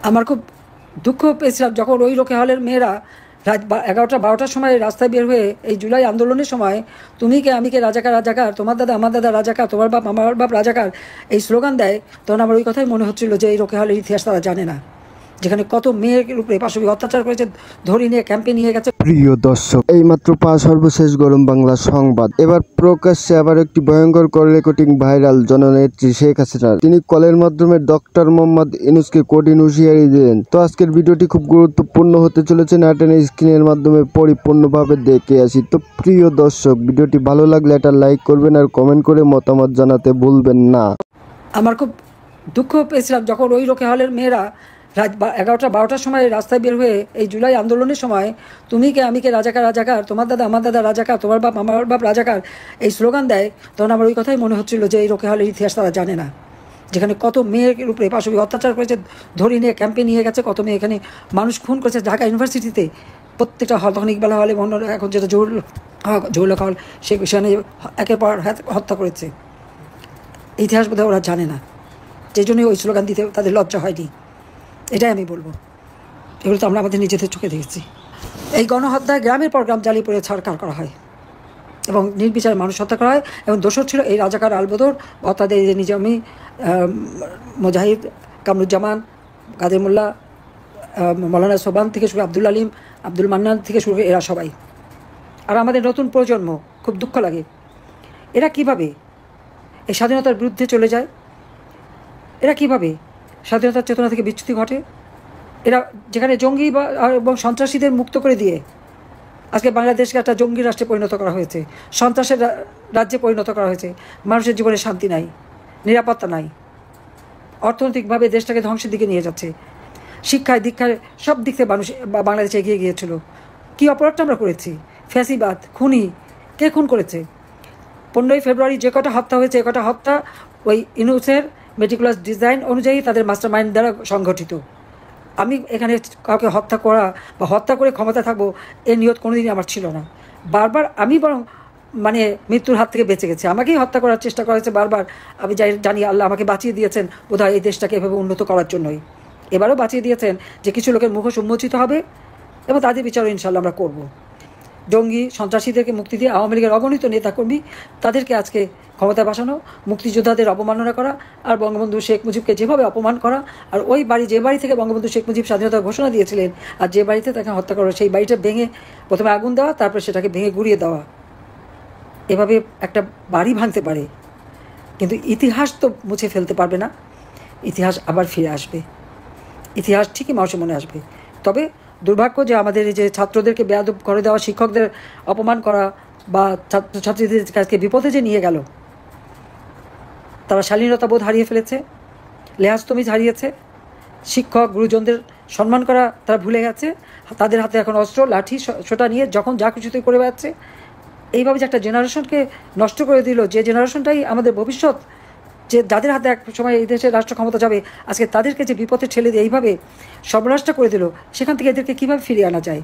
আমার খুব দুঃখ পেয়েছিলাম যখন ওই রোকে হলের মেয়েরা রাত 11টা-12টার সময় রাস্তায় বের হয়ে এই জুলাই আন্দোলনের সময় তুমি কে আমি কে রাজাকার রাজাকার, তোমার দাদা আমার দাদা রাজাকার, তোমার বাপ আমার বাপ রাজাকার এই স্লোগান দেয়। তখন আমার ওই কথাই মনে হচ্ছিল যে এই রোকে হলের ইতিহাস তারা জানে না, যেখানে কত মেয়ের উপরে পাশবিক অত্যাচার করেছে, ধরে নিয়ে ক্যাম্পে নিয়ে গেছে। প্রিয় দর্শক, এইমাত্র পাওয়া সর্বশেষ গরম বাংলা সংবাদ। এবার প্রকাশ্যে আবার একটি ভয়ঙ্কর কল রেকর্ডিং ভাইরাল জননেত্রী শেখ হাসিনার। তিনি কলের মাধ্যমে ডক্টর মোহাম্মদ ইউনূসকে কঠিন হুঁশিয়ারি দিলেন। তো আজকের ভিডিওটি খুব গুরুত্বপূর্ণ হতে চলেছে, না টেনে স্ক্রিনের মাধ্যমে পরিপূর্ণভাবে দেখে আসি। তো প্রিয় দর্শক, ভিডিওটি ভালো লাগলে একটা লাইক করবেন আর কমেন্ট করে মতামত জানাতে ভুলবেন না। আমার খুব দুঃখ পেয়েছিলাম যখন ওই রোকে হলের মেয়েরা রাত 11টা-12টার সময় রাস্তায় বের হয়ে এই জুলাই আন্দোলনের সময় তুমি কে আমি কে রাজাকার রাজাকার, তোমার দাদা আমার দাদা রাজাকার, তোমার বাপ আমার বাপ রাজাকার এই স্লোগান দেয়। তখন আমার ওই কথাই মনে হচ্ছিল যে এই রোকে হলের ইতিহাস তারা জানে না, যেখানে কত মেয়ের উপরে পাশবিক অত্যাচার করেছে, ধরে নিয়ে ক্যাম্পে নিয়ে গেছে, কত মেয়ে এখানে মানুষ খুন করেছে ঢাকা ইউনিভার্সিটিতে। প্রত্যেকটা হল, তখন ইকবাল হলে এখন যেটা জহুরুল হল, সেখানে একের পর হত্যা করেছে। ইতিহাস বোধহয় ওরা জানে না, যে জন্যই ওই স্লোগান দিতে তাদের লজ্জা হয়নি। এটাই আমি বলবো। এগুলো তো আমরা আমাদের নিজেদের চোখে দেখেছি। এই গণহত্যায় গ্রামের পর গ্রাম জ্বালিয়ে পড়ে ছাড়কার করা হয় এবং নির্বিচারে মানুষ হত্যা করা হয়। এবং দোষর ছিল এই রাজাকার আলবদর, অর্থাৎ নিজামী, মুজাহিদ, কামরুজ্জামান, কাদের মোল্লা, মৌলানা সোবান থেকে শুরু, আব্দুল আলিম, আব্দুল মান্নান থেকে শুরু করে এরা সবাই। আর আমাদের নতুন প্রজন্ম, খুব দুঃখ লাগে, এরা কিভাবে এই স্বাধীনতার বিরুদ্ধে চলে যায়, এরা কিভাবে স্বাধীনতার চেতনা থেকে বিচ্যুতি ঘটে। এরা যেখানে জঙ্গি এবং সন্ত্রাসীদের মুক্ত করে দিয়ে আজকে বাংলাদেশকে একটা জঙ্গি রাষ্ট্রে পরিণত করা হয়েছে, সন্ত্রাসের রাজ্যে পরিণত করা হয়েছে। মানুষের জীবনে শান্তি নাই, নিরাপত্তা নাই, অর্থনৈতিকভাবে দেশটাকে ধ্বংসের দিকে নিয়ে যাচ্ছে। শিক্ষায় দীক্ষায় সব দিক থেকে মানুষ বাংলাদেশ এগিয়ে গিয়েছিল। কী অপরাধটা আমরা করেছি? ফ্যাসিবাদ, খুনি, কে খুন করেছে? 15ই ফেব্রুয়ারি যে কটা হত্যা হয়েছে, এ কটা হত্যা ওই ইউনূসের মেটিকুলাস ডিজাইন অনুযায়ী তাদের মাস্টার মাইন্ড দ্বারা সংগঠিত। আমি এখানে কাউকে হত্যা করা বা হত্যা করে ক্ষমতা থাকবো এর নিয়ত কোনোদিনই আমার ছিল না। বারবার আমি বরং মৃত্যুর হাত থেকে বেঁচে গেছি, আমাকেই হত্যা করার চেষ্টা করা হয়েছে বারবার। আমি জানি আল্লাহ আমাকে বাঁচিয়ে দিয়েছেন বোধহয় এই দেশটাকে এভাবে উন্নত করার জন্যই। এবারও বাঁচিয়ে দিয়েছেন যে কিছু লোকের মুখোশ উন্মোচিত হবে এবং তাদের বিচারও ইনশাল্লাহ আমরা করব। জঙ্গি সন্ত্রাসীদেরকে মুক্তি দিয়ে আওয়ামী লীগের অগণিত নেতাকর্মী তাদেরকে আজকে ক্ষমতায় বসানো, মুক্তিযোদ্ধাদের অবমাননা করা, আর বঙ্গবন্ধু শেখ মুজিবকে যেভাবে অপমান করা, আর ওই যে বাড়ি থেকে বঙ্গবন্ধু শেখ মুজিব স্বাধীনতার ঘোষণা দিয়েছিলেন আর যে বাড়িতে তাকে হত্যা করা, সেই বাড়িটা ভেঙে প্রথমে আগুন দেওয়া, তারপরে সেটাকে ভেঙে গুঁড়িয়ে দেওয়া। এভাবে একটা বাড়ি ভাঙতে পারে, কিন্তু ইতিহাস তো মুছে ফেলতে পারবে না। ইতিহাস আবার ফিরে আসবে, ইতিহাস ঠিকই মানুষের মনে আসবে। তবে দুর্ভাগ্য যে আমাদের এই যে ছাত্রদেরকে বেয়াদব করে দেওয়া, শিক্ষকদের অপমান করা বা ছাত্রছাত্রীদের কাছে বিপদে যে নিয়ে গেল, তারা শালীনতা বোধ হারিয়ে ফেলেছে, লেহাজতমিজ হারিয়েছে, শিক্ষক গুরুজনদের সম্মান করা তারা ভুলে গেছে। তাদের হাতে এখন অস্ত্র, লাঠি, সোটা নিয়ে যখন যা কিছুতে করে বেড়াচ্ছে। এইভাবে যে একটা জেনারেশনকে নষ্ট করে দিল, যে জেনারেশনটাই আমাদের ভবিষ্যৎ, যে যাদের হাতে এক সময় এই দেশের রাষ্ট্র ক্ষমতা যাবে, আজকে তাদেরকে যে বিপদে ঠেলে দিয়ে এইভাবে সর্বনাশটা করে দিল, সেখান থেকে এদেরকে কীভাবে ফিরিয়ে আনা যায়?